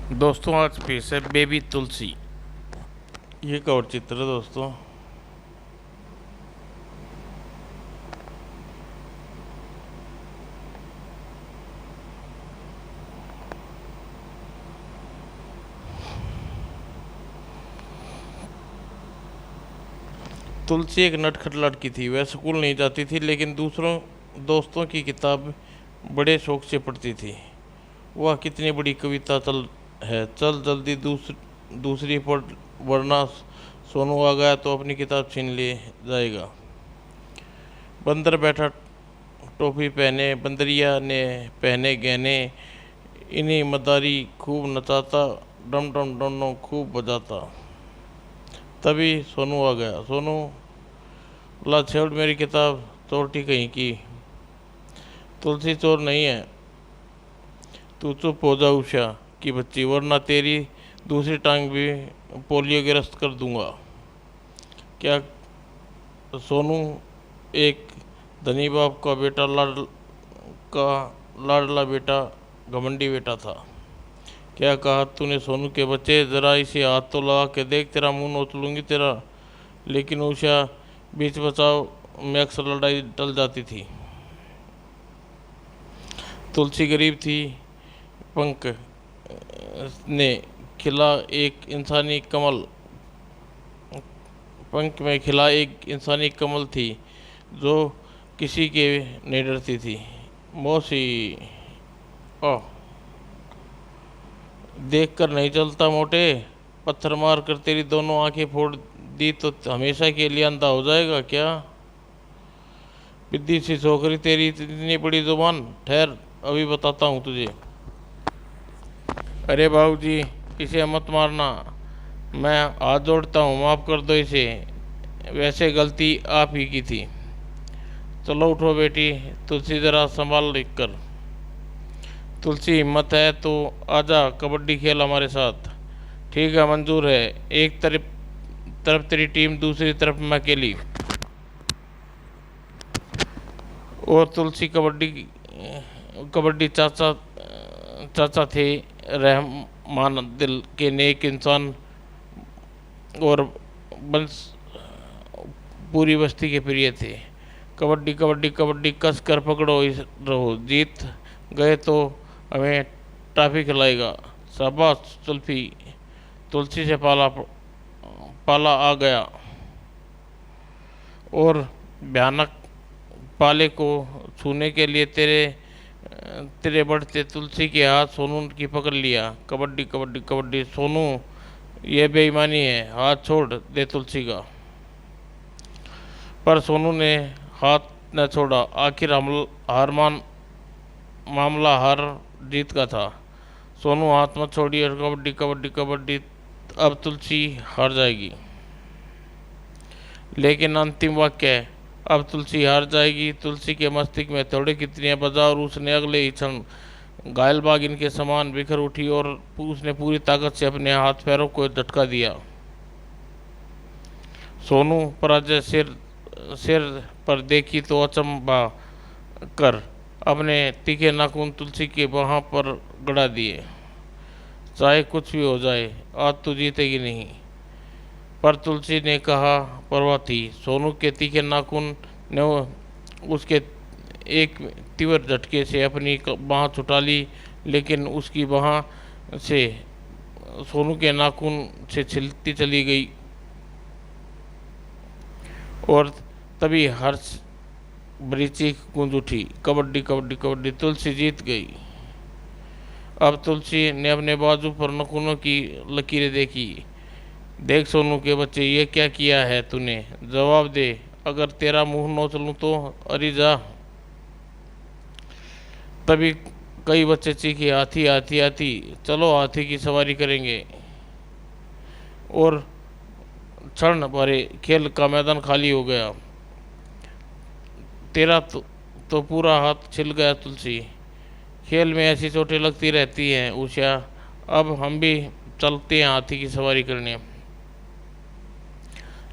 दोस्तों आज पेश है बेबी तुलसी। ये कवर चित्र है दोस्तों। तुलसी एक नटखट लड़की थी। वह स्कूल नहीं जाती थी, लेकिन दूसरों दोस्तों की किताब बड़े शौक से पढ़ती थी। वह कितनी बड़ी कविता चल जल्दी दूसरी पढ़, वरना सोनू आ गया तो अपनी किताब छीन ले जाएगा। बंदर बैठा टोपी पहने, बंदरिया ने पहने गहने, इन्हीं मदारी खूब नचाता, डम डम डम डम खूब बजाता। तभी सोनू आ गया। सोनू, ला छेड़ मेरी किताब, चोरटी कहीं की। तुलसी चोर नहीं है, तू चुप हो जा उषा की बच्ची, वरना तेरी दूसरी टांग भी पोलियो ग्रस्त कर दूंगा। क्या सोनू एक धनी बाप का बेटा, का लाडला बेटा, घमंडी बेटा था। क्या कहा तूने सोनू के बच्चे? जरा इसे हाथ तो लगा के देख, तेरा मुंह नोच लूंगी तेरा। लेकिन उषा बीच बचाव में अक्सर लड़ाई टल जाती थी। तुलसी गरीब थी। पंख ने खिला एक इंसानी कमल पंख में खिला एक इंसानी कमल थी, जो किसी के नहीं डरती थी। मौसी, ओह, देख कर नहीं चलता मोटे, पत्थर मार कर तेरी दोनों आंखें फोड़ दी तो हमेशा के लिए अंधा हो जाएगा क्या? बिद्दी सी छोकरी, तेरी इतनी बड़ी जुबान, ठहर अभी बताता हूँ तुझे। अरे बाबूजी, इसे मत मारना, मैं हाथ जोड़ता हूँ, माफ़ कर दो इसे, वैसे गलती आप ही की थी। चलो उठो बेटी, तुलसी ज़रा संभाल कर। तुलसी, हिम्मत है तो आजा, कबड्डी खेल हमारे साथ। ठीक है, मंजूर है। एक तरफ तरफ तेरी टीम, दूसरी तरफ मैं अकेली। और तुलसी कबड्डी कबड्डी चाचा चाचा थे, रहमान दिल के नेक इंसान, और बंस पूरी बस्ती के प्रिय थे। कबड्डी कबड्डी कबड्डी, कस कर पकड़ो इस रहो, जीत गए तो हमें टॉफी खिलाएगा। शाबाश जुल्फी, तुलसी से पाला पाला आ गया। और भयानक पाले को छूने के लिए तेरे तेरे बढ़ते तुलसी के हाथ सोनू की पकड़ लिया। कबड्डी कबड्डी कबड्डी, सोनू यह बेईमानी है, हाथ छोड़ दे तुलसी का। पर सोनू ने हाथ न छोड़ा। आखिर मामला हार जीत का था। सोनू, हाथ मत छोड़िए। कबड्डी कबड्डी कबड्डी, अब तुलसी हार जाएगी। लेकिन अंतिम वाक्य है, अब तुलसी हार जाएगी। तुलसी के मस्तिष्क में थोड़े कितनी बजा, और उसने अगले ही क्षण घायल बागिन के समान बिखर उठी, और उसने पूरी ताकत से अपने हाथ पैरों को झटका दिया। सोनू पराजय सिर सिर पर देखी तो अचंभा कर अपने तीखे नाखून तुलसी के बाह पर गड़ा दिए। चाहे कुछ भी हो जाए, आज तो जीतेगी नहीं। पर तुलसी ने कहा परवाह थी। सोनू के तीखे नाखून ने उसके एक तीव्र झटके से अपनी बाँह छुटा ली, लेकिन उसकी बाँह से सोनू के नाखून से छिलती चली गई। और तभी हर्ष भरी चीख गूंज उठी, कबड्डी कबड्डी कबड्डी, तुलसी जीत गई। अब तुलसी ने अपने बाजू पर नाखूनों की लकीरें देखी। देख सोनू के बच्चे, ये क्या किया है तूने? जवाब दे, अगर तेरा मुंह नोच लूँ तो। अरे जा। तभी कई बच्चे चीखे, हाथी हाथी हाथी, चलो हाथी की सवारी करेंगे। और क्षण भरे खेल का मैदान खाली हो गया। तेरा तो पूरा हाथ छिल गया तुलसी। खेल में ऐसी चोटें लगती रहती हैं उषा। अब हम भी चलते हैं हाथी की सवारी करने।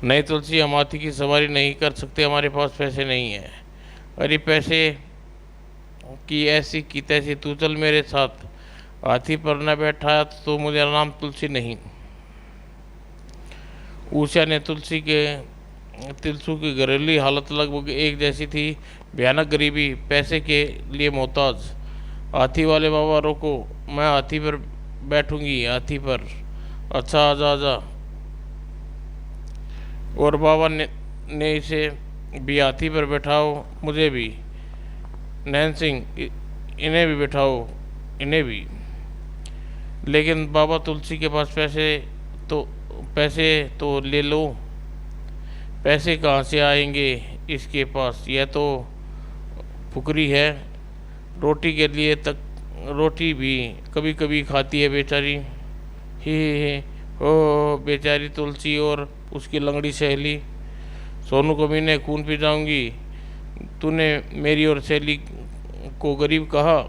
नहीं तुलसी, हम हाथी की सवारी नहीं कर सकते, हमारे पास पैसे नहीं हैं। अरे पैसे की ऐसी की तैसी, तू चल मेरे साथ। हाथी पर न बैठाया तो मेरा नाम तुलसी नहीं। उषा ने तिलसू की घरेलू हालत लगभग एक जैसी थी। भयानक गरीबी, पैसे के लिए मोहताज। हाथी वाले बाबा रोको, मैं हाथी पर बैठूंगी, हाथी पर। अच्छा आजा आजा। और बाबा ने इसे भी हाथी पर बैठाओ, मुझे भी। नैन सिंह, इन्हें भी बैठाओ, इन्हें भी। लेकिन बाबा तुलसी के पास तो पैसे तो ले लो। पैसे कहाँ से आएंगे इसके पास, यह तो फुकरी है। रोटी के लिए तक रोटी भी कभी कभी खाती है बेचारी। ही ओ बेचारी तुलसी और उसकी लंगड़ी सहेली। सोनू को मैंने खून पी जाऊंगी। तूने मेरी और सहेली को गरीब कहा।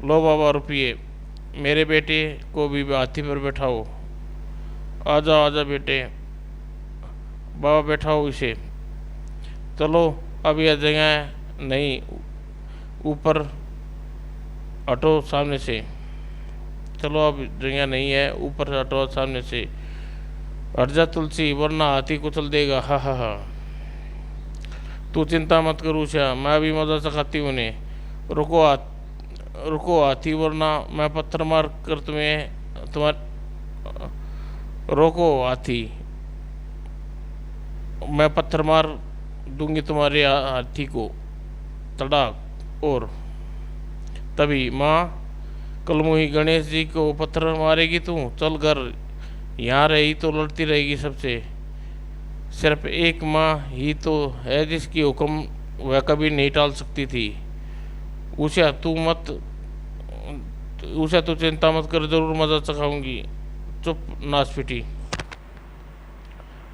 लो बाबा रुपये, मेरे बेटे को भी हाथी पर बैठाओ। आजा आजा बेटे, बाबा बैठाओ इसे। चलो अब यह जगह नहीं, ऊपर हटो सामने से। चलो अब जगह नहीं है, ऊपर से हटो सामने से। हट जा तुलसी, वरना हाथी कुचल देगा। हा हा हा। तू चिंता मत कर उषा, मैं भी मजा सिखाती हूँ उन्हें। रुको हाथी, वरना मैं पत्थर मार कर रोको हाथी, मैं पत्थर मार दूंगी तुम्हारे हाथी को। तड़ाक। और तभी माँ, कल मुही गणेश जी को पत्थर मारेगी तू। चल घर, यहाँ रही तो लड़ती रहेगी सबसे। सिर्फ एक माँ ही तो है जिसकी हुक्म वह कभी नहीं टाल सकती थी। उषा तू चिंता मत कर, जरूर मजा चखाऊंगी। चुप नासपिटी।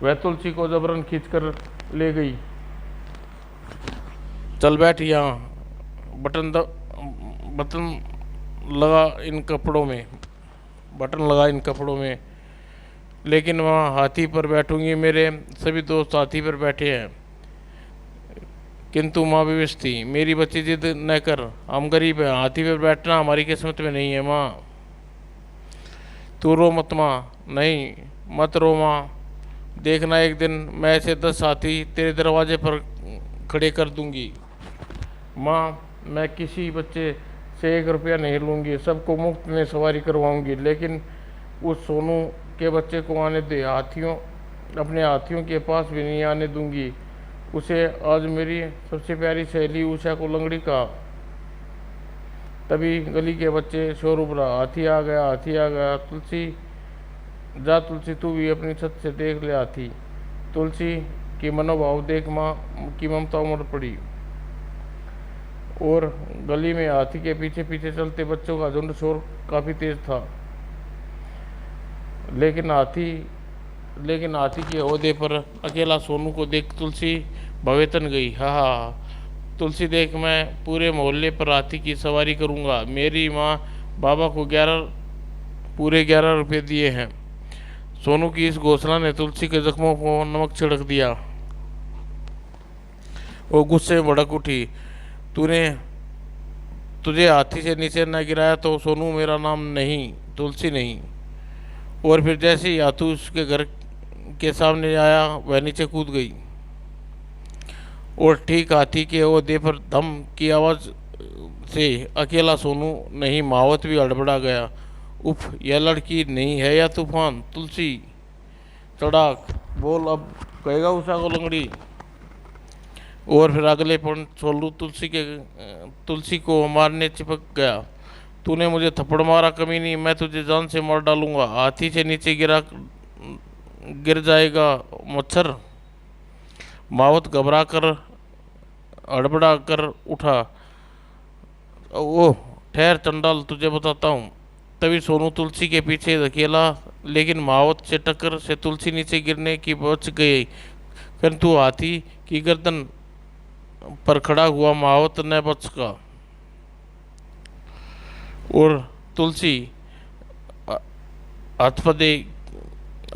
वह तुलसी को जबरन खींच कर ले गई। चल बैठ यहाँ, बटन लगा इन कपड़ों में, बटन लगा इन कपड़ों में। लेकिन वहाँ हाथी पर बैठूंगी, मेरे सभी दोस्त हाथी पर बैठे हैं। किंतु माँ विवश थी। मेरी बच्ची जिद न कर, हम गरीब हैं, हाथी पर बैठना हमारी किस्मत में नहीं है माँ। तू रो मत माँ। नहीं मत रो माँ, देखना एक दिन मैं ऐसे 10 हाथी तेरे दरवाजे पर खड़े कर दूंगी। माँ, मैं किसी बच्चे से 1 रुपया नहीं लूँगी, सबको मुफ्त में सवारी करवाऊंगी। लेकिन उस सोनू के बच्चे को आने दे, अपने हाथियों के पास भी नहीं आने दूंगी उसे। आज मेरी सबसे प्यारी सहेली उषा को लंगड़ी कहा। तभी गली के बच्चे शोर उभरा, हाथी आ गया, हाथी आ गया। तुलसी तू भी अपनी छत से देख ले हाथी। तुलसी की मनोभाव देख माँ की ममता उमड़ पड़ी। और गली में हाथी के पीछे पीछे चलते बच्चों का झुंड, शोर काफी तेज था। लेकिन हाथी के ओहदे पर अकेला सोनू को देख तुलसी भवेतन गई। हा। तुलसी देख, मैं पूरे मोहल्ले पर हाथी की सवारी करूंगा। मेरी माँ बाबा को पूरे 11 रुपये दिए हैं। सोनू की इस घोषणा ने तुलसी के जख्मों को नमक छिड़क दिया। वो गुस्से में भड़क उठी। तुझे हाथी से नीचे न गिराया तो सोनू मेरा नाम नहीं, तुलसी नहीं। और फिर जैसे ही हाथू उसके घर के सामने आया, वह नीचे कूद गई। और ठीक हाथी के ओहदे पर धम की आवाज़ से अकेला सोनू नहीं, मावत भी हड़बड़ा गया। उफ, यह लड़की नहीं है या तूफान। तुलसी। तड़ाक। बोल, अब कहेगा उषा को लंगड़ी। और फिर अगले पल सोलू तुलसी को मारने चिपक गया। तूने मुझे थप्पड़ मारा कमीनी, मैं तुझे जान से मार डालूंगा। हाथी से नीचे गिर जाएगा मच्छर। मावत घबरा कर हड़बड़ा कर उठा। ओह ठहर चंडाल, तुझे बताता हूँ। तभी सोनू तुलसी के पीछे धकेला, लेकिन मावत से टक्कर से तुलसी नीचे गिरने की बच गई। किंतु हाथी की गर्दन पर खड़ा हुआ मावत न बच सका। और तुलसी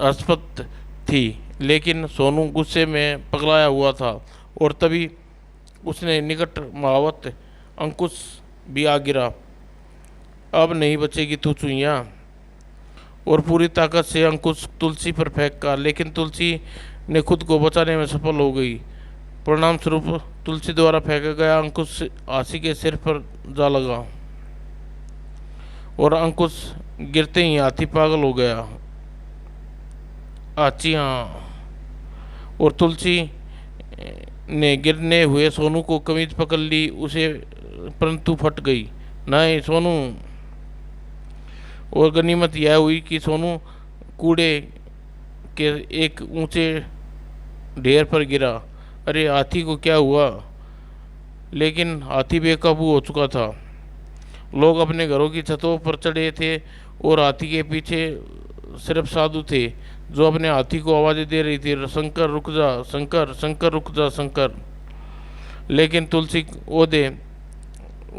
हतपत थी, लेकिन सोनू गुस्से में पगलाया हुआ था। और तभी उसने निकट मावत अंकुश भी आ गिरा। अब नहीं बचेगी तू चुईया। और पूरी ताकत से अंकुश तुलसी पर फेंका, लेकिन तुलसी ने खुद को बचाने में सफल हो गई। परिणाम स्वरूप तुलसी द्वारा फेंका गया अंकुश हाथी के सिर पर जा लगा और अंकुश गिरते ही हाथी पागल हो गया। आची हाँ। और तुलसी ने गिरने हुए सोनू को कमीज पकड़ ली उसे, परंतु फट गई। नहीं सोनू। और गनीमत यह हुई कि सोनू कूड़े के एक ऊंचे ढेर पर गिरा। अरे हाथी को क्या हुआ? लेकिन हाथी बेकाबू हो चुका था। लोग अपने घरों की छतों पर चढ़े थे और हाथी के पीछे सिर्फ साधु थे जो अपने हाथी को आवाज़ें दे रही थी, शंकर रुक जा, शंकर, शंकर रुक जा, शंकर। लेकिन तुलसी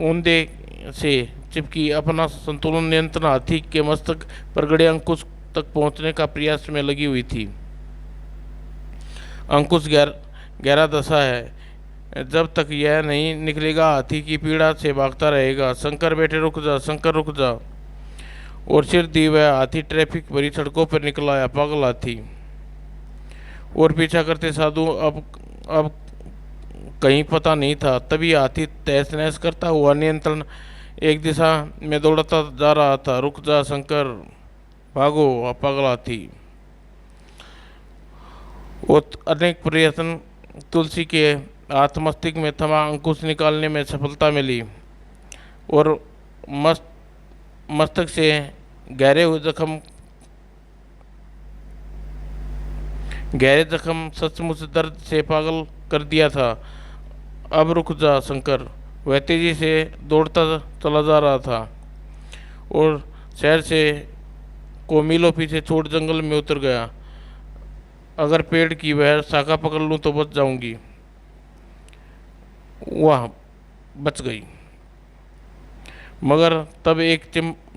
औंधे से चिपकी अपना संतुलन नियंत्रण हाथी के मस्तक पर गड़े अंकुश तक पहुंचने का प्रयास में लगी हुई थी। अंकुश गहरा दशा है, जब तक यह नहीं निकलेगा हाथी की पीड़ा से भागता रहेगा। शंकर बेटे रुक जा, शंकर रुक जा। और सिर दी वह हाथी ट्रैफिक भरी सड़कों पर निकल आया, पागल हाथी। और पीछा करते साधु अब कहीं पता नहीं था। तभी हाथी तहस नहस करता हुआ नियंत्रण एक दिशा में दौड़ता जा रहा था। रुक जा शंकर, भागो पागल हाथी। और अनेक प्रयत्न तुलसी के हाथ मस्तिष्क में थमा अंकुश निकालने में सफलता मिली और मस्तक से गहरे जख्म सचमुच दर्द से पागल कर दिया था। अब रुक जा शंकर। वह तेजी से दौड़ता चला जा रहा था और शहर से को मीलों पीछे छोड़ जंगल में उतर गया। अगर पेड़ की वह शाखा पकड़ लूँ तो बच जाऊंगी। वह बच गई, मगर तब एक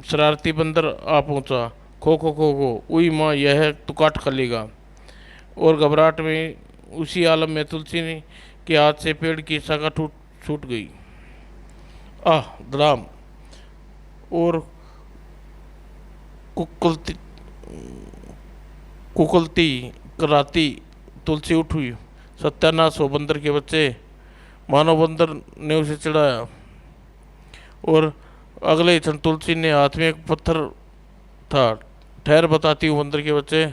शरारती बंदर आ पहुंचा। खो खो खो खो, उई माँ, यह तो काट खा लेगा। और घबराहट में उसी आलम में तुलसी ने के हाथ से पेड़ की शाखा छूट गई। आह धड़ाम। और कुकलती कुकलती कराती तुलसी उठ हुई। सत्यानाश हो बंदर के बच्चे। मानो बंदर ने उसे चढ़ाया और अगले ही क्षण तुलसी ने हाथ में एक पत्थर था। ठहर, बताती हूँ बंदर के बच्चे।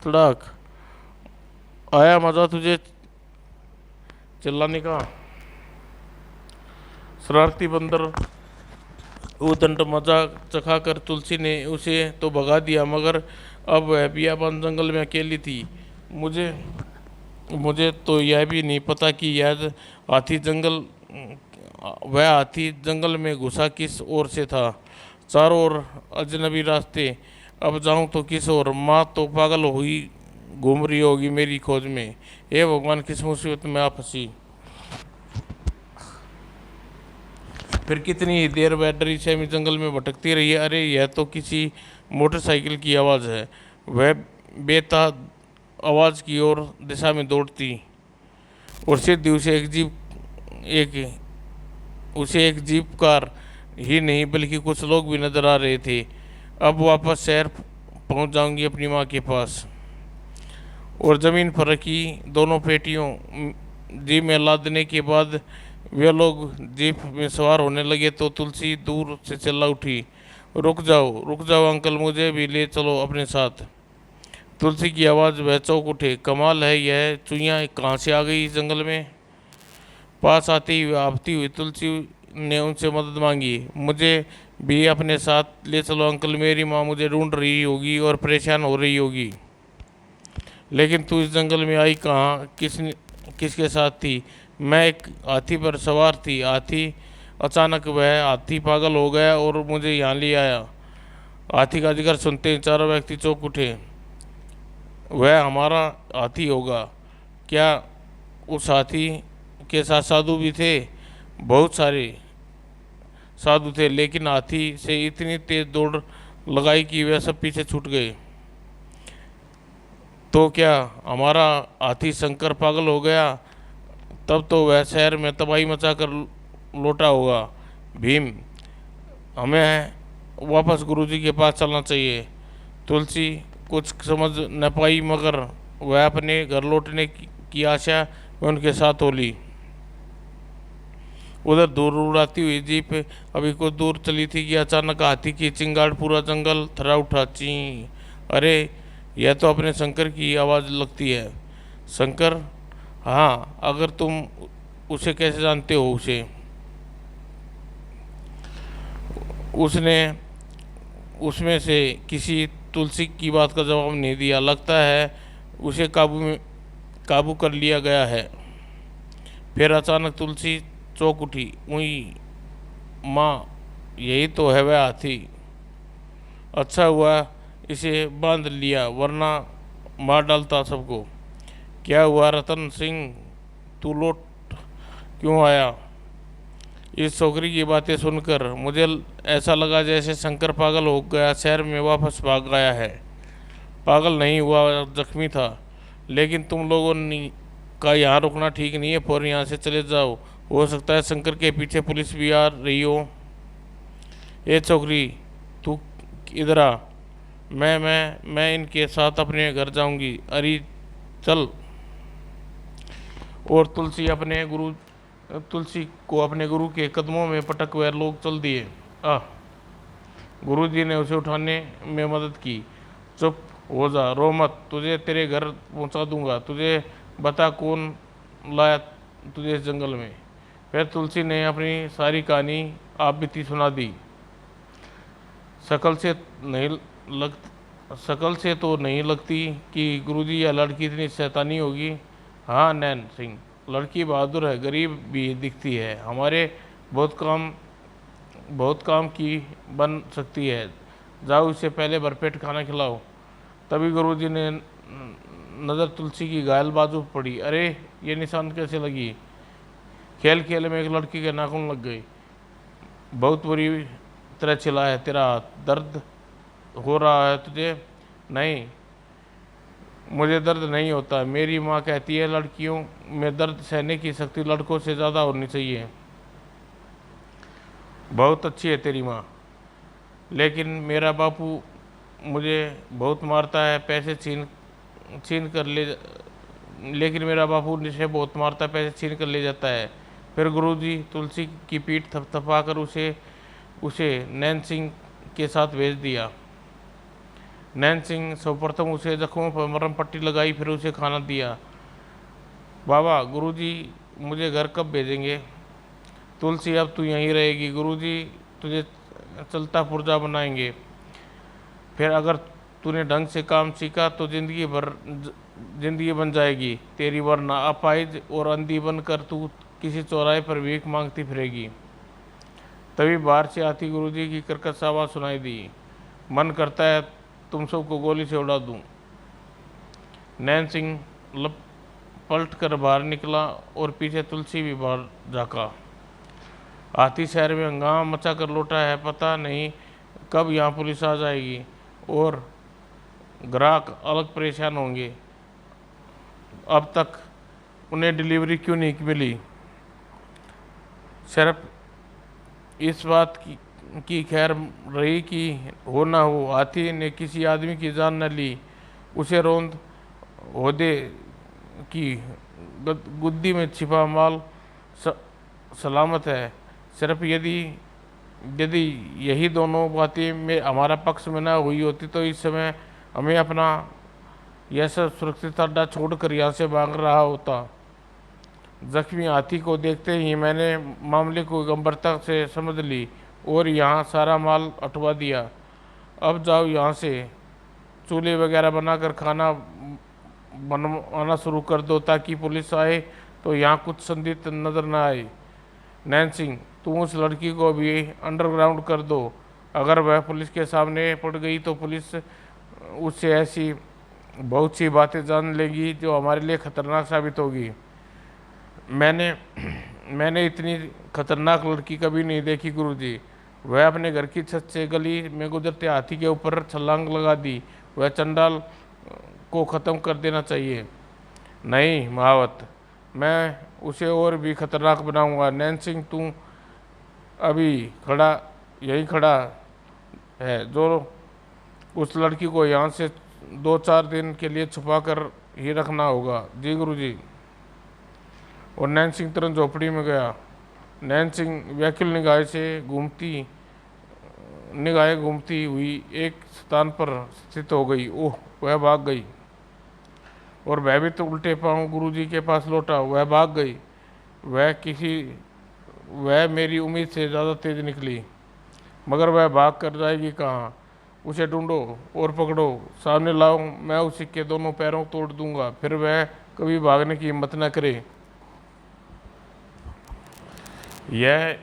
तड़ाक। आया मजा तुझे चिल्लाने का? शरारती बंदर उदंड मजा चखा कर तुलसी ने उसे तो भगा दिया, मगर अब वह बियाबान जंगल में अकेली थी। मुझे तो यह भी नहीं पता कि वह हाथी जंगल में घुसा किस ओर से था। चारों ओर अजनबी रास्ते। अब जाऊं तो किस ओर? माँ तो पागल हुई घूम रही होगी मेरी खोज में। हे भगवान, किस मुसीबत में आप फंसी। फिर कितनी ही देर वह डरी सहमी जंगल में भटकती रही। अरे यह तो किसी मोटरसाइकिल की आवाज़ है। वह बेताब आवाज़ की ओर दिशा में दौड़ती और सीधी उसे एक जीप कार ही नहीं बल्कि कुछ लोग भी नजर आ रहे थे। अब वापस शहर पहुंच जाऊंगी अपनी माँ के पास। और ज़मीन पर रखी दोनों पेटियों जीप में लादने के बाद वे लोग जीप में सवार होने लगे तो तुलसी दूर से चिल्ला उठी, रुक जाओ अंकल, मुझे भी ले चलो अपने साथ। तुलसी की आवाज़ वह चौंक उठे। कमाल है, यह चुईयाँ कहाँ से आ गई इस जंगल में? पास आती हुई तुलसी ने उनसे मदद मांगी। मुझे भी अपने साथ ले चलो अंकल, मेरी माँ मुझे ढूंढ रही होगी और परेशान हो रही होगी। लेकिन तू इस जंगल में आई कहाँ? किसके साथ थी? मैं एक हाथी पर सवार थी। अचानक वह हाथी पागल हो गया और मुझे यहाँ ले आया। हाथी का जिक्र सुनते ही चारों व्यक्ति चौंक उठे। वह हमारा हाथी होगा क्या? उस हाथी के साथ साधु भी थे। बहुत सारे साधु थे, लेकिन हाथी से इतनी तेज दौड़ लगाई कि वह सब पीछे छूट गए। तो क्या हमारा हाथी शंकर पागल हो गया? तब तो वह शहर में तबाही मचा कर लौटा होगा। भीम, हमें वापस गुरुजी के पास चलना चाहिए। तुलसी कुछ समझ न पाई, मगर वह अपने घर लौटने की आशा में उनके साथ होली। उधर दूर उड़ाती हुई जीप अभी कुछ दूर चली थी कि अचानक हाथी की चिंगाड़ पूरा जंगल थर्रा उठा। ची, अरे यह तो अपने शंकर की आवाज़ लगती है। शंकर? हाँ, अगर तुम उसे कैसे जानते हो? उसने उसमें से किसी तुलसी की बात का जवाब नहीं दिया। लगता है उसे काबू कर लिया गया है। फिर अचानक तुलसी चौंक उठी। उई माँ, यही तो है वह हाथी। अच्छा हुआ इसे बांध लिया, वरना मार डालता सबको। क्या हुआ रतन सिंह, तू लौट क्यों आया? इस छोकरी की बातें सुनकर मुझे ऐसा लगा जैसे शंकर पागल हो गया, शहर में वापस भाग गया है। पागल नहीं हुआ, जख्मी था। लेकिन तुम लोगों ने का यहाँ रुकना ठीक नहीं है, फौरन यहाँ से चले जाओ। हो सकता है शंकर के पीछे पुलिस भी आ रही हो। ए छोकरी, तू इधर आ। मैं इनके साथ अपने घर जाऊंगी। अरे चल। और तुलसी को अपने गुरु के कदमों में पटक वे लोग चल दिए। आ गुरुजी ने उसे उठाने में मदद की। चुप हो जा, रो मत, तुझे तेरे घर पहुंचा दूंगा। तुझे बता कौन लाया तुझे इस जंगल में। फिर तुलसी ने अपनी सारी कहानी आप बीती सुना दी। शकल से नहीं लग शकल से तो नहीं लगती कि गुरुजी या लड़की इतनी शैतानी होगी। हाँ नैन सिंह, लड़की बहादुर है, गरीब भी दिखती है, हमारे बहुत काम की बन सकती है। जाओ इसे पहले भरपेट खाना खिलाओ। तभी गुरुजी ने नज़र तुलसी की घायल बाजू पर पड़ी। अरे ये निशान कैसे लगी? खेल खेल में एक लड़की के नाखून लग गई। बहुत बुरी तरह छिला है तेरा हाथ। दर्द हो रहा है तुझे? नहीं, मुझे दर्द नहीं होता। मेरी माँ कहती है लड़कियों में दर्द सहने की शक्ति लड़कों से ज़्यादा होनी चाहिए। बहुत अच्छी है तेरी माँ, लेकिन मेरा बापू मुझे बहुत मारता है, पैसे छीन छीन कर ले लेकिन मेरा बापू मुझे बहुत मारता है, पैसे छीन कर ले जाता है। फिर गुरुजी तुलसी की पीठ थपथपा कर उसे उसे नैन सिंह के साथ भेज दिया। नैन सिंह सर्वप्रथम उसे जख्मों पर मरहम पट्टी लगाई, फिर उसे खाना दिया। बाबा, गुरुजी मुझे घर कब भेजेंगे? तुलसी, अब तू यहीं रहेगी, गुरुजी तुझे चलता पुर्जा बनाएंगे। फिर अगर तूने ढंग से काम सीखा तो जिंदगी बन जाएगी तेरी, वरना अपाहिज और अंधी बनकर तू किसी चौराहे पर भीख मांगती फिरेगी। तभी बाहर से आती गुरुजी की कर्कश आवाज़ सुनाई दी। मन करता है तुम सबको गोली से उड़ा दूं। नैन सिंह पलट कर बाहर निकला और पीछे तुलसी भी बाहर झाँका। हाथी शहर में हंगामा मचा कर लौटा है, पता नहीं कब यहाँ पुलिस आ जाएगी और ग्राहक अलग परेशान होंगे। अब तक उन्हें डिलीवरी क्यों नहीं मिली? सिर्फ इस बात की खैर रही कि हो ना हो हाथी ने किसी आदमी की जान न ली। उसे रौंद ओहदे की गुद्दी में छिपा माल सलामत है। सिर्फ यदि यदि यही दोनों बातें में हमारा पक्ष में न हुई होती तो इस समय हमें अपना यह सब सुरक्षित अड्डा छोड़कर यहाँ से भाग रहा होता। जख्मी हाथी को देखते ही मैंने मामले को गंभीरता से समझ ली और यहाँ सारा माल हटवा दिया। अब जाओ यहाँ से, चूल्हे वगैरह बनाकर खाना बनवाना शुरू कर दो ताकि पुलिस आए तो यहाँ कुछ संदिग्ध नज़र न आए। नैन सिंह, तुम उस लड़की को भी अंडरग्राउंड कर दो। अगर वह पुलिस के सामने पड़ गई तो पुलिस उससे ऐसी बहुत सी बातें जान लेगी जो हमारे लिए खतरनाक साबित होगी। मैंने इतनी खतरनाक लड़की कभी नहीं देखी गुरुजी। वह अपने घर की छत से गली में गुजरते हाथी के ऊपर छलांग लगा दी। वह चंडाल को ख़त्म कर देना चाहिए। नहीं महावत, मैं उसे और भी खतरनाक बनाऊंगा। नैन सिंह, तू अभी खड़ा यहीं खड़ा है, जो उस लड़की को यहाँ से 2-4 दिन के लिए छुपा कर ही रखना होगा। जी गुरुजी। और नैन सिंह तुरंत झोपड़ी में गया। नैन सिंह व्याकुल निगाहें घूमती हुई एक स्थान पर स्थित हो गई। ओह, वह भाग गई। और वह भी तो उल्टे पांव गुरुजी के पास लौटा। वह भाग गई। वह मेरी उम्मीद से ज़्यादा तेज निकली, मगर वह भाग कर जाएगी कहाँ? उसे ढूंढो और पकड़ो, सामने लाओ, मैं उसी के दोनों पैरों तोड़ दूंगा, फिर वह कभी भागने की हिम्मत न करे। यह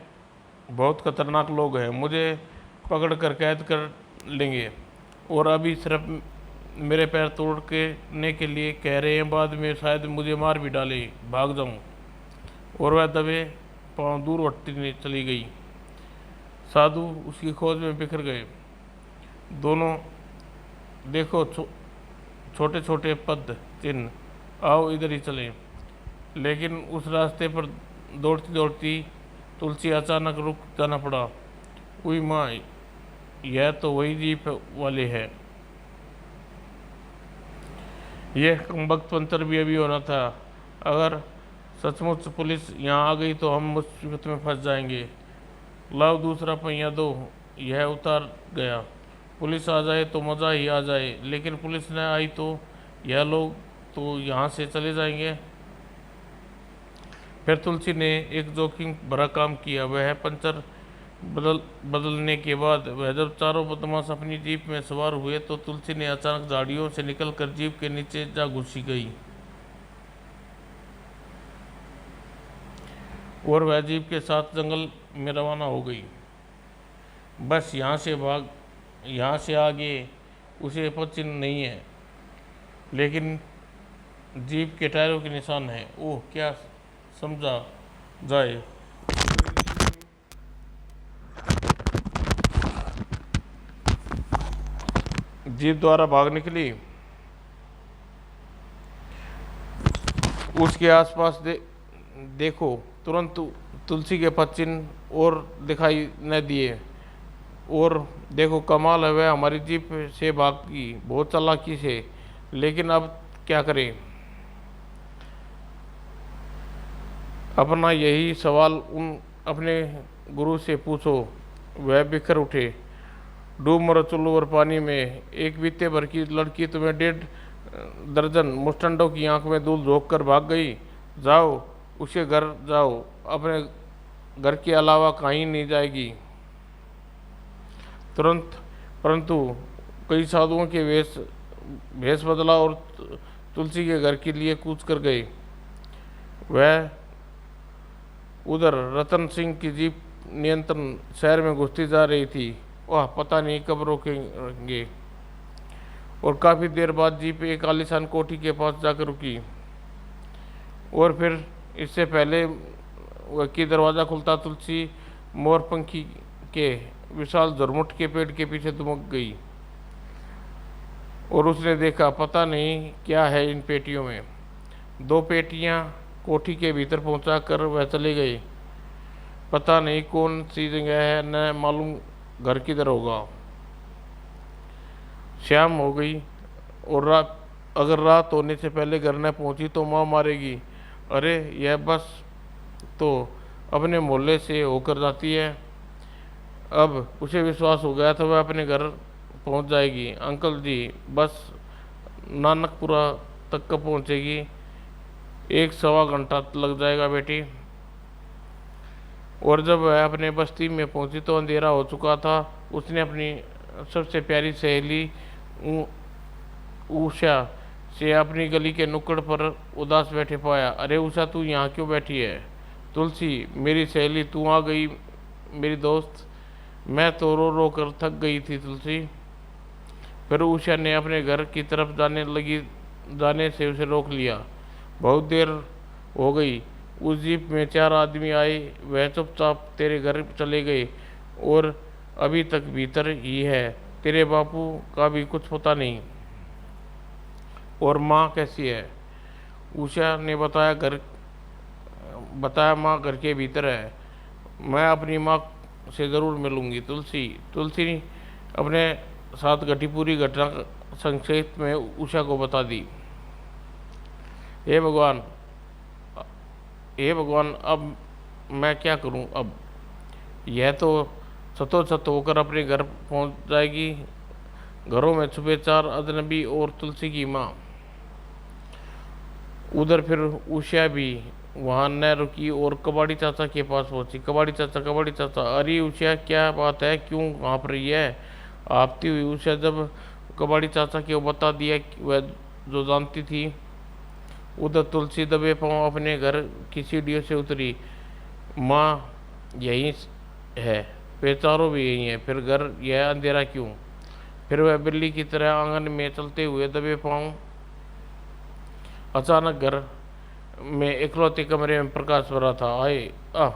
बहुत खतरनाक लोग हैं, मुझे पकड़ कर कैद कर लेंगे और अभी सिर्फ मेरे पैर तोड़ने के लिए कह रहे हैं, बाद में शायद मुझे मार भी डाले, भाग जाऊं। और वह दबे पांव दूर हटती चली गई। साधु उसकी खोज में बिखर गए। दोनों देखो, छोटे छोटे पद चिन्ह, आओ इधर ही चलें। लेकिन उस रास्ते पर दौड़ती दौड़ती तुलसी अचानक रुक जाना पड़ा। हुई माँ, यह तो वही जीप वाले है। यह कमबख्त पंचर भी अभी होना था। अगर सचमुच पुलिस यहाँ आ गई तो हम मुसीबत में फंस जाएंगे। लाओ दूसरा पहिया दो। यह उतार गया। पुलिस आ जाए तो मज़ा ही आ जाए, लेकिन पुलिस न आई तो यह लोग तो यहाँ से चले जाएंगे। फिर तुलसी ने एक जोखिम भरा काम किया। वह पंचर बदलने के बाद वह जब चारों बदमाश अपनी जीप में सवार हुए तो तुलसी ने अचानक झाड़ियों से निकलकर जीप के नीचे जा घुसी गई और वह जीप के साथ जंगल में रवाना हो गई। बस यहाँ से आगे उसे पता नहीं है, लेकिन जीप के टायरों के निशान हैं। ओह, क्या समझा जाए। जीप द्वारा भाग निकली। उसके आसपास देखो, तुरंत तुलसी के पद चिन्ह और दिखाई न दिए। और देखो, कमाल है, वह हमारी जीप से भागी बहुत चालाकी से। लेकिन अब क्या करें? अपना यही सवाल अपने गुरु से पूछो। वह बिखर उठे। डूब मरो चुल्लू और पानी में। एक बीते भर की लड़की तुम्हें 1.5 दर्जन मुस्टंडों की आंख में धूल झोंक कर भाग गई। जाओ, उसके घर जाओ, अपने घर के अलावा कहीं नहीं जाएगी। परंतु कई साधुओं के भेष बदला और तुलसी के घर के लिए कूच कर गए। वह उधर रतन सिंह की जीप नियंत्रण शहर में घुसती जा रही थी। वह पता नहीं कब रोकेंगे। और काफ़ी देर बाद जीप एक आलीशान कोठी के पास जाकर रुकी। और फिर इससे पहले कि दरवाज़ा खुलता, तुलसी मोरपंखी के विशाल झुरमुट के पेड़ के पीछे दुमक गई। और उसने देखा, पता नहीं क्या है इन पेटियों में। 2 पेटियां कोठी के भीतर पहुंचा कर वह चले गए। पता नहीं कौन सी जगह है, न मालूम घर किधर होगा। शाम हो गई और अगर रात होने से पहले घर न पहुंची तो माँ मारेगी। अरे, यह बस तो अपने मोहल्ले से होकर जाती है। अब उसे विश्वास हो गया था वह अपने घर पहुंच जाएगी। अंकल जी, बस नानकपुरा तक कब पहुंचेगी? 1-1.25 घंटा लग जाएगा बेटी। और जब वह अपने बस्ती में पहुंची तो अंधेरा हो चुका था। उसने अपनी सबसे प्यारी सहेली उषा से अपनी गली के नुक्कड़ पर उदास बैठे पाया। अरे उषा, तू यहाँ क्यों बैठी है? तुलसी, मेरी सहेली, तू आ गई मेरी दोस्त। मैं तो रो रो कर थक गई थी तुलसी। फिर उषा ने अपने घर की तरफ जाने से उसे रोक लिया। बहुत देर हो गई। उस जीप में 4 आदमी आए। वह चुपचाप तेरे घर चले गए और अभी तक भीतर ही है। तेरे बापू का भी कुछ पता नहीं। और माँ कैसी है? उषा ने बताया माँ घर के भीतर है। मैं अपनी माँ से ज़रूर मिलूंगी। तुलसी तुलसी अपने साथ घटी पूरी घटना संक्षेप में उषा को बता दी। हे भगवान, हे भगवान, अब मैं क्या करूं? अब यह तो सतोसत होकर अपने घर पहुंच जाएगी। घरों में छुपे 4 अजनबी और तुलसी की माँ। उधर फिर उषा भी वहाँ न रुकी और कबाड़ी चाचा के पास पहुंची। कबाड़ी चाचा, अरे उषा, क्या बात है, क्यों हाँफ रही है? आपती हुई उषा जब कबाड़ी चाचा को बता दिया कि वह जो जानती थी। उधर तुलसी दबे पाँव अपने घर की सीढ़ियों से उतरी। माँ यहीं है, पेचारो भी यहीं है, फिर घर यह अंधेरा क्यों? फिर वह बिल्ली की तरह आंगन में चलते हुए दबे पाँव अचानक घर में इकलौते कमरे में प्रकाश भरा था। आए आह!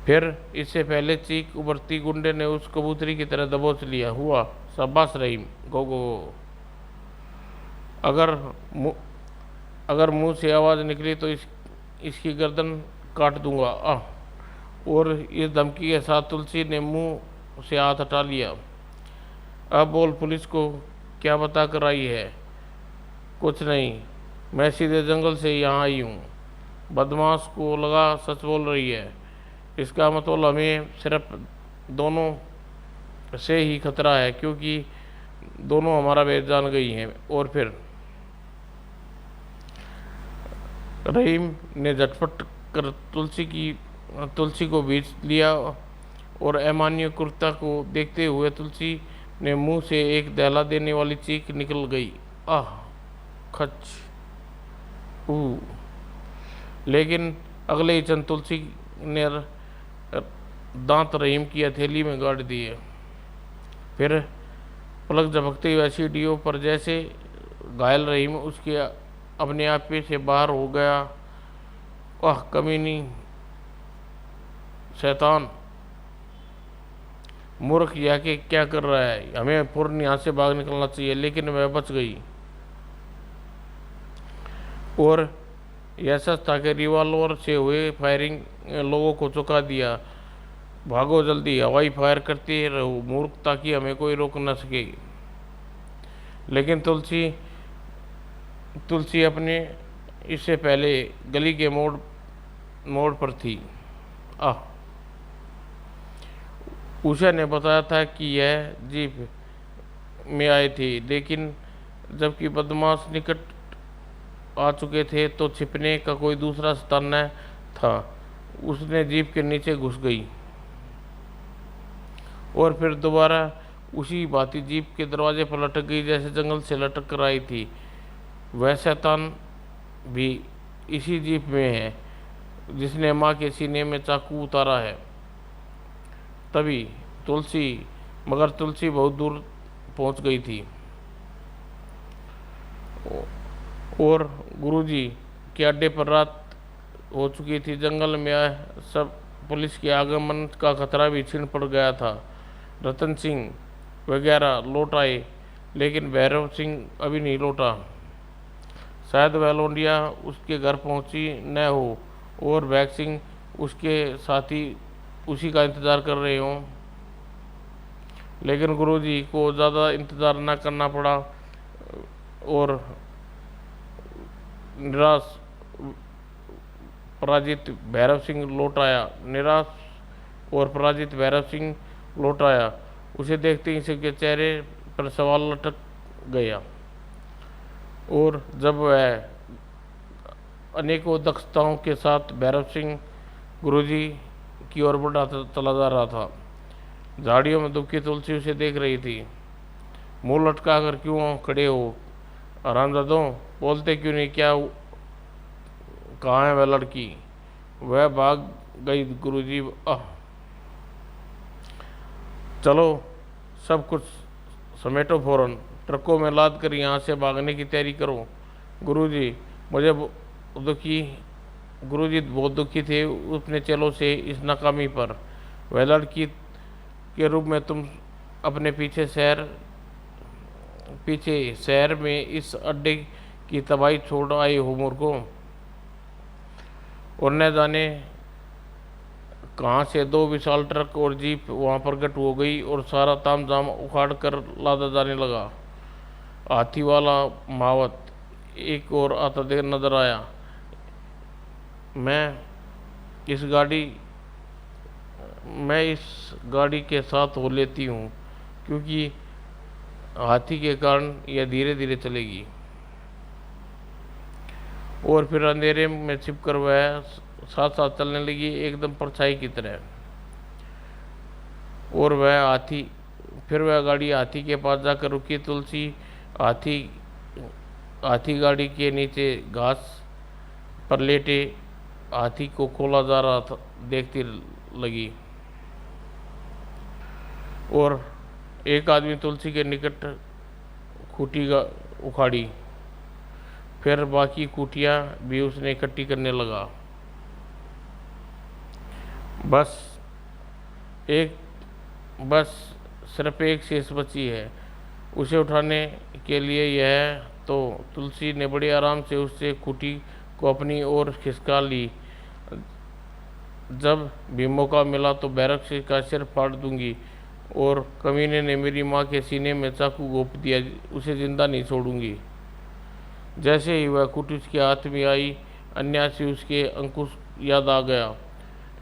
फिर इससे पहले चीख उभरती गुंडे ने उस कबूतरी की तरह दबोच लिया। हुआ, शाबाश रहीम, गो गो गो। अगर मुंह से आवाज़ निकली तो इसकी गर्दन काट दूंगा। आह! और इस धमकी के साथ तुलसी ने मुंह से हाथ हटा लिया। अब बोल, पुलिस को क्या बता कर आई है? कुछ नहीं, मैं सीधे जंगल से यहाँ आई हूँ। बदमाश को लगा सच बोल रही है। इसका मतलब हमें सिर्फ दोनों से ही खतरा है, क्योंकि दोनों हमारा भेद जान गई हैं। और फिर रहीम ने झटपट कर तुलसी को बीच लिया और अमान्य कुर्ता को देखते हुए तुलसी ने मुंह से एक दहला देने वाली चीख निकल गई। आह! खच! लेकिन अगले ही क्षण तुलसी ने दांत रहीम की हथेली में गाड़ दिए। फिर पलक झपकते हुए सीढ़ियों पर जैसे घायल रहीम उसके अपने आप से बाहर हो गया। वाह कमीनी, शैतान, मूर्ख, यह के क्या कर रहा है? हमें फौरन यहाँ से भाग निकलना चाहिए। लेकिन वह बच गई और यह सच था कि रिवॉल्वर से हुए फायरिंग लोगों को चौंका दिया। भागो जल्दी, हवाई फायर करते रहो मूर्ख, ताकि हमें कोई रोक न सके। लेकिन तुलसी अपने इससे पहले गली के मोड़ पर थी। आह! उषा ने बताया था कि यह जीप में आए थे, लेकिन जबकि बदमाश निकट आ चुके थे तो छिपने का कोई दूसरा स्थान न था। उसने जीप के नीचे घुस गई और फिर दोबारा उसी भांति जीप के दरवाजे पर लटक गई जैसे जंगल से लटक कर आई थी। वह शैतान भी इसी जीप में है जिसने माँ के सीने में चाकू उतारा है। तभी मगर तुलसी बहुत दूर पहुंच गई थी और गुरुजी के अड्डे पर रात हो चुकी थी। जंगल में सब पुलिस के आगमन का खतरा भी छिन पड़ गया था। रतन सिंह वगैरह लौट आए, लेकिन भैरव सिंह अभी नहीं लौटा। शायद वह लौंडिया उसके घर पहुंची न हो और भैग सिंह उसके साथी उसी का इंतज़ार कर रहे हों। लेकिन गुरुजी को ज़्यादा इंतज़ार न करना पड़ा और निराश पराजित भैरव सिंह लौट आया। उसे देखते ही सबके चेहरे पर सवाल लटक गया और जब वह अनेकों दक्षताओं के साथ भैरव सिंह गुरुजी की ओर बढ़ा चला जा रहा था। झाड़ियों में दुबकी तुलसी उसे देख रही थी। मुंह लटका कर क्यों खड़े हो हरामजादों, बोलते क्यों नहीं? क्या कहाँ है वह लड़की? वह भाग गई गुरुजी। चलो सब कुछ समेटो, फौरन ट्रकों में लाद कर यहाँ से भागने की तैयारी करो। गुरुजी बहुत दुखी थे अपने चेलों से इस नाकामी पर। वह लड़की के रूप में तुम अपने पीछे शहर में इस अड्डे की तबाही छोड़ आए हो मूर्खों, और न जाने कहाँ से 2 विशाल ट्रक और जीप वहाँ प्रकट हो गई और सारा तामझाम उखाड़ कर लादा जाने लगा। हाथी वाला मावत एक और आता देर नजर आया। मैं इस गाड़ी के साथ हो लेती हूँ, क्योंकि हाथी के कारण यह धीरे धीरे चलेगी। और फिर अंधेरे में छिपकर वह साथ साथ चलने लगी, एकदम परछाई की तरह। और फिर वह गाड़ी हाथी के पास जाकर रुकी। तुलसी हाथी गाड़ी के नीचे घास पर लेटे हाथी को खोला जा रहा था देखती लगी। और एक आदमी तुलसी के निकट खूंटी उखाड़ी, फिर बाकी खूंटियाँ भी उसने इकट्ठी करने लगा। बस सिर्फ एक शेष बची है, उसे उठाने के लिए। यह तो तुलसी ने बड़े आराम से उससे खूंटी को अपनी ओर खिसका ली। जब भी मौका मिला तो बैरक से का सिर फाड़ दूंगी, और कमीने ने मेरी माँ के सीने में चाकू घोंप दिया, उसे जिंदा नहीं छोड़ूंगी। जैसे ही वह खूंटी उसके हाथ में आई, अन्यासी उसके अंकुश याद आ गया।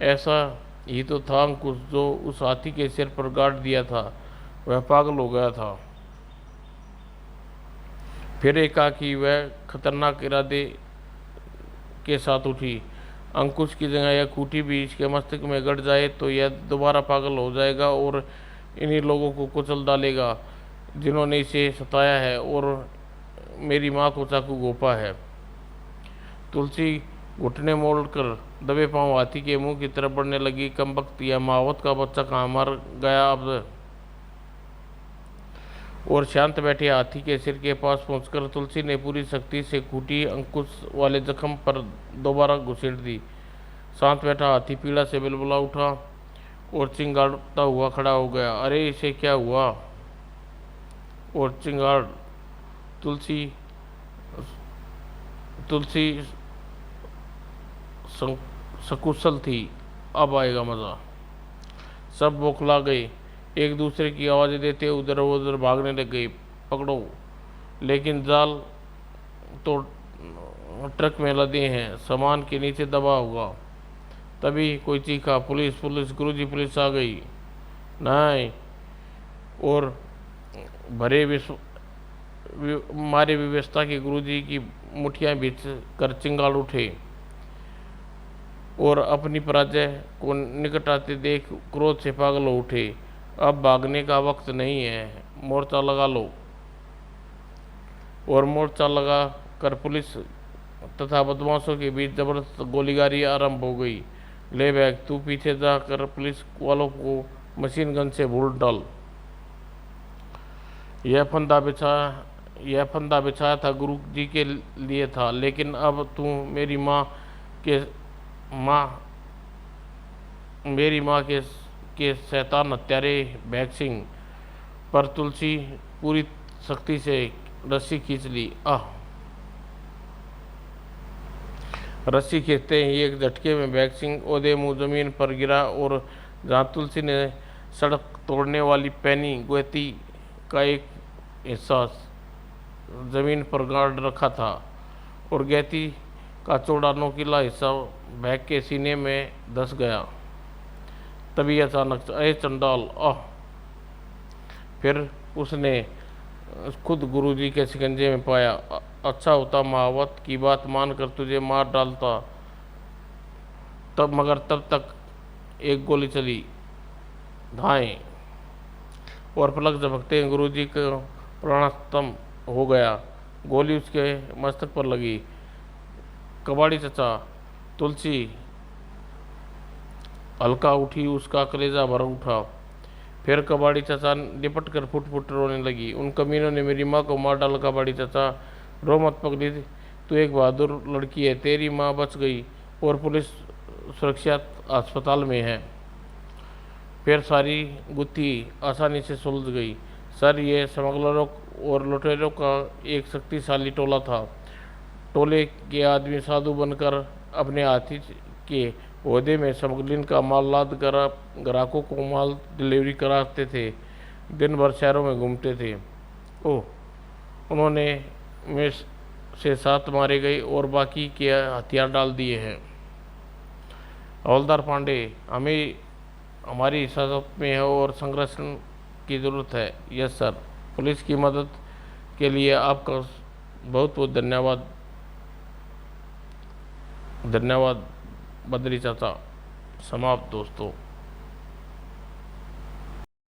ऐसा ही तो था अंकुश, जो उस हाथी के सिर पर गाड़ दिया था। वह पागल हो गया था। फिर एकाएकी वह खतरनाक इरादे के साथ उठी। अंकुश की जगह यह खूंटी भी इसके मस्तिष्क में गड़ जाए तो यह दोबारा पागल हो जाएगा और इन्हीं लोगों को कुचल डालेगा जिन्होंने इसे सताया है और मेरी माँ को चाकू घोंपा है। तुलसी घुटने मोड़कर दबे पांव हाथी के मुंह की तरफ बढ़ने लगी। कमबख्त, यह मावत का बच्चा कहाँ मर गया अब। और शांत बैठे हाथी के सिर के पास पहुंचकर तुलसी ने पूरी शक्ति से खूंटी अंकुश वाले जख्म पर दोबारा घुसेड़ दी। शांत बैठा हाथी पीड़ा से बिलबुला उठा और चिंगाड़ता हुआ खड़ा हो गया। अरे इसे क्या हुआ? और चिंगाड़ तुलसी सकुशल थी। अब आएगा मज़ा। सब बौखला गए, एक दूसरे की आवाज़ें देते उधर उधर भागने लग गए। पकड़ो, लेकिन जाल तो ट्रक में लदे हैं, सामान के नीचे दबा होगा। तभी कोई चीखा, पुलिस पुलिस, गुरुजी पुलिस आ गई। नहीं, और मारे व्यवस्था के गुरुजी की मुठियां बीच कर चिंगाड़ उठे और अपनी पराजय को निकट आते देख क्रोध से पागल हो उठे। अब भागने का वक्त नहीं है, मोर्चा लगा लो। और मोर्चा लगा कर पुलिस तथा बदमाशों के बीच जबरदस्त गोलीबारी आरंभ हो गई। ले बैग, तू पीछे जाकर पुलिस वालों को मशीन गन से भूल डाल। यह फंदा बिछाया था गुरु जी के लिए था, लेकिन अब तू मेरी माँ के शैतान हत्यारे बैग सिंह पर तुलसी पूरी सख्ती से रस्सी खींच ली। रस्सी खींचते ही एक झटके में बैग सिंह ओदे मुंह जमीन पर गिरा, और जहाँ तुलसी ने सड़क तोड़ने वाली पैनी गोहती का एक हिस्सा जमीन पर गाड़ रखा था और गहती का चौड़ा नोकीला हिस्सा बैग के सीने में धंस गया। तभी अचानक, अरे चंडाल! फिर उसने खुद गुरुजी के शिकंजे में पाया। अच्छा होता महावत की बात मानकर तुझे मार डालता, मगर तब तक एक गोली चली। धाएं, और पलक झपकते गुरुजी का प्राणास्तम हो गया। गोली उसके मस्तक पर लगी। कबाड़ी चचा! तुलसी हल्का उठी, उसका कलेजा भर उठा। फिर कबाड़ी चाचा लिपट कर फुट फुट रोने लगी। उन कमीनों ने मेरी माँ को मार डाला। कबाड़ी चाचा, रो मत पगली, तू एक बहादुर लड़की है, तेरी माँ बच गई और पुलिस सुरक्षित अस्पताल में है। फिर सारी गुत्थी आसानी से सुलझ गई। सर, ये स्मगलरों और लुटेरों का एक शक्तिशाली टोला था। टोले के आदमी साधु बनकर अपने हाथी के ओहदे में स्मगलिंग का माल लाद कर ग्राहकों को माल डिलीवरी कराते थे, दिन भर शहरों में घूमते थे। उन्होंने में से 7 मारे गए और बाकी के हथियार डाल दिए हैं। हवलदार पांडे, हमें हमारी हिफाजत में है और संरक्षण की ज़रूरत है। Yes sir. पुलिस की मदद के लिए आपका बहुत बहुत धन्यवाद। धन्यवाद बद्री चाचा। समाप्त दोस्तों।